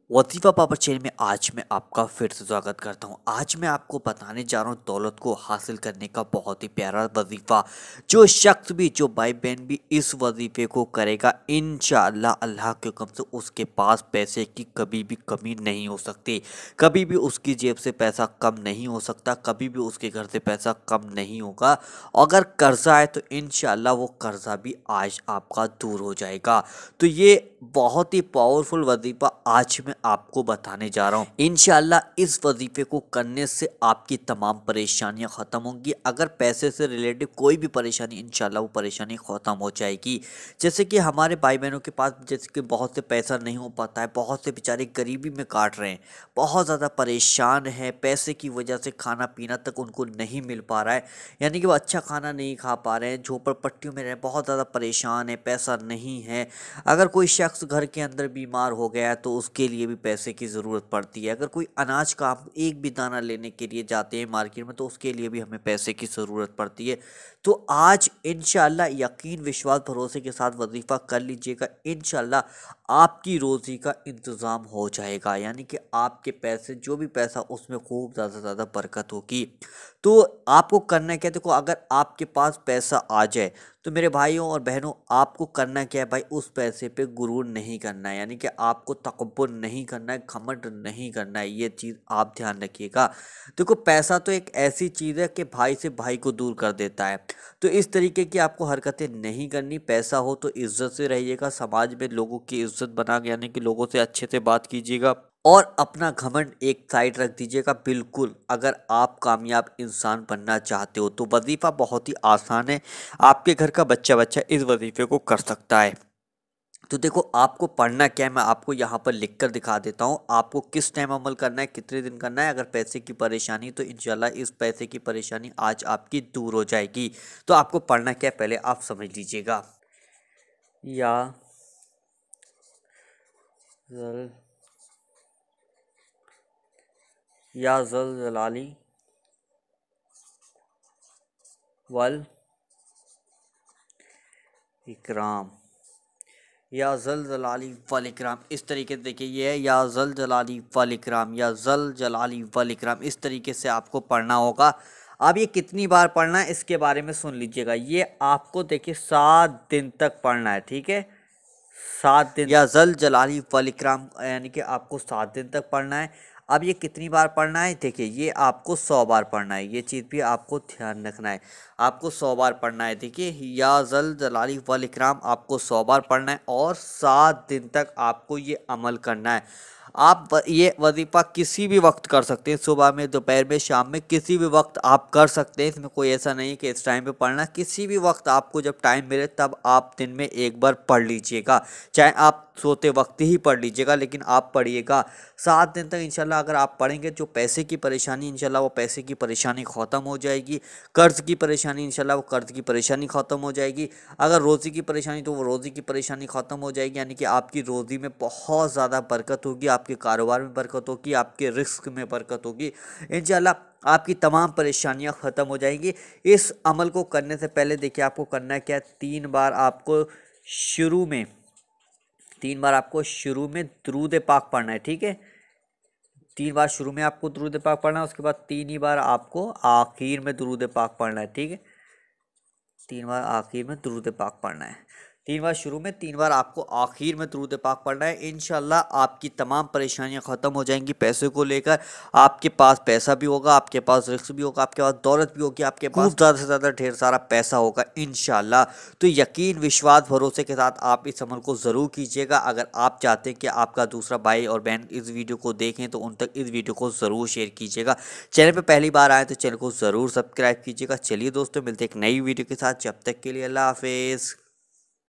वजीफ़ा पापा चैनल में आज मैं आपका फिर से स्वागत करता हूँ। आज मैं आपको बताने जा रहा हूँ दौलत को हासिल करने का बहुत ही प्यारा वजीफ़ा। जो शख्स भी, जो भाई बहन भी इस वजीफ़े को करेगा, इंशाअल्लाह अल्लाह के हुक्म से उसके पास पैसे की कभी भी कमी नहीं हो सकती। कभी भी उसकी जेब से पैसा कम नहीं हो सकता, कभी भी उसके घर से पैसा कम नहीं होगा। अगर कर्जा है तो इंशाअल्लाह वो कर्जा भी आज आपका दूर हो जाएगा। तो ये बहुत ही पावरफुल वजीफ़ा आज मैं आपको बताने जा रहा हूँ। इंशाअल्लाह इस वजीफ़े को करने से आपकी तमाम परेशानियां ख़त्म होंगी। अगर पैसे से रिलेटेड कोई भी परेशानी, इंशाअल्लाह वो परेशानी ख़त्म हो जाएगी। जैसे कि हमारे भाई बहनों के पास जैसे कि बहुत से पैसा नहीं हो पाता है, बहुत से बेचारे गरीबी में काट रहे हैं, बहुत ज़्यादा परेशान है, पैसे की वजह से खाना पीना तक उनको नहीं मिल पा रहा है। यानी कि वो अच्छा खाना नहीं खा पा रहे हैं, झोपड़पट्टियों में रहे, बहुत ज़्यादा परेशान है, पैसा नहीं है। अगर कोई शख्स घर के अंदर बीमार हो गया है तो उसके लिए भी पैसे की ज़रूरत पड़ती है। अगर कोई अनाज का आप एक भी दाना लेने के लिए जाते हैं मार्केट में तो उसके लिए भी हमें पैसे की ज़रूरत पड़ती है। तो आज इंशाअल्लाह यकीन विश्वास भरोसे के साथ वजीफ़ा कर लीजिएगा। इंशाअल्लाह आपकी रोज़ी का इंतज़ाम हो जाएगा, यानी कि आपके पैसे, जो भी पैसा उसमें खूब ज़्यादा से ज़्यादा बरकत होगी। तो आपको करना क्या है, देखो अगर आपके पास पैसा आ जाए तो मेरे भाइयों और बहनों आपको करना क्या है भाई, उस पैसे पे गुरूर नहीं करना है, यानी कि आपको तकब्बुर नहीं करना है, घमंड नहीं करना है। ये चीज़ आप ध्यान रखिएगा। देखो पैसा तो एक ऐसी चीज़ है कि भाई से भाई को दूर कर देता है। तो इस तरीके की आपको हरकतें नहीं करनी। पैसा हो तो इज्जत से रहिएगा, समाज में लोगों की इज्जत बना के, यानी कि लोगों से अच्छे से बात कीजिएगा और अपना घमंड एक साइड रख दीजिएगा। बिल्कुल, अगर आप कामयाब इंसान बनना चाहते हो तो वजीफ़ा बहुत ही आसान है। आपके घर का बच्चा बच्चा इस वजीफे को कर सकता है। तो देखो आपको पढ़ना क्या है, मैं आपको यहाँ पर लिख कर दिखा देता हूँ। आपको किस टाइम अमल करना है, कितने दिन करना है। अगर पैसे की परेशानी तो इंशाल्लाह इस पैसे की परेशानी आज आपकी दूर हो जाएगी। तो आपको पढ़ना क्या है पहले आप समझ लीजिएगा। या जल या जल जलाली वल इकराम, या जल जलाली वल इकराम। इस तरीके से देखिए, ये है या जल जलाली वल इकराम, या जल जलाली वल इकराम। इस तरीके से आपको पढ़ना होगा। अब ये कितनी बार पढ़ना है इसके बारे में सुन लीजिएगा। ये आपको देखिए 7 दिन तक पढ़ना है, ठीक है। 7 दिन, या जल जलाली वल इकराम, यानी कि आपको 7 दिन तक पढ़ना है। अब ये कितनी बार पढ़ना है, देखिए ये आपको 100 बार पढ़ना है। ये चीज़ भी आपको ध्यान रखना है, आपको 100 बार पढ़ना है। देखिए या जल जलाली वल इकराम आपको 100 बार पढ़ना है और 7 दिन तक आपको ये अमल करना है। आप ये वजीफ़ा किसी भी वक्त कर सकते हैं, सुबह में, दोपहर में, शाम में, किसी भी वक्त आप कर सकते हैं। इसमें कोई ऐसा नहीं है कि इस टाइम पे पढ़ना, किसी भी वक्त आपको जब टाइम मिले तब आप दिन में एक बार पढ़ लीजिएगा। चाहे आप सोते वक्त ही पढ़ लीजिएगा, लेकिन आप पढ़िएगा। 7 दिन तक इंशाल्लाह अगर आप पढ़ेंगे, जो पैसे की परेशानी इंशाल्लाह वो पैसे की परेशानी ख़त्म हो जाएगी। कर्ज़ की परेशानी इंशाल्लाह वो कर्ज़ की परेशानी ख़त्म हो जाएगी। अगर रोज़ी की परेशानी तो वो रोज़ी की परेशानी ख़त्म हो जाएगी, यानी कि आपकी रोज़ी में बहुत ज़्यादा बरकत होगी, आपके कारोबार में बरकत होगी, आपके रिस्क में बरकत होगी। इंशाल्लाह आपकी तमाम परेशानियां ख़त्म हो जाएंगी। इस अमल को करने से पहले देखिए आपको करना क्या है, 3 बार आपको शुरू में 3 बार आपको शुरू में दुरूद पाक पढ़ना है, ठीक है। 3 बार शुरू में आपको दुरूद पाक पढ़ना है, उसके बाद 3 ही बार आपको आखिर में दुरूद पाक पढ़ना है, ठीक है। 3 बार आखिर में दुरूद पाक पढ़ना है। 3 बार शुरू में, 3 बार आपको आखिर में दुरूद पाक पढ़ना है। इंशाल्लाह आपकी तमाम परेशानियां ख़त्म हो जाएंगी। पैसे को लेकर आपके पास पैसा भी होगा, आपके पास रिस्क भी होगा, आपके पास दौलत भी होगी, आपके पास खूब ज़्यादा से ज़्यादा ढेर सारा पैसा होगा इंशाल्लाह। तो यकीन विश्वास भरोसे के साथ आप इस अमल को ज़रूर कीजिएगा। अगर आप चाहते हैं कि आपका दूसरा भाई और बहन इस वीडियो को देखें तो उन तक इस वीडियो को ज़रूर शेयर कीजिएगा। चैनल पे पहली बार आए तो चैनल को ज़रूर सब्सक्राइब कीजिएगा। चलिए दोस्तों, मिलते हैं एक नई वीडियो के साथ। जब तक के लिए अल्लाह हाफिज़।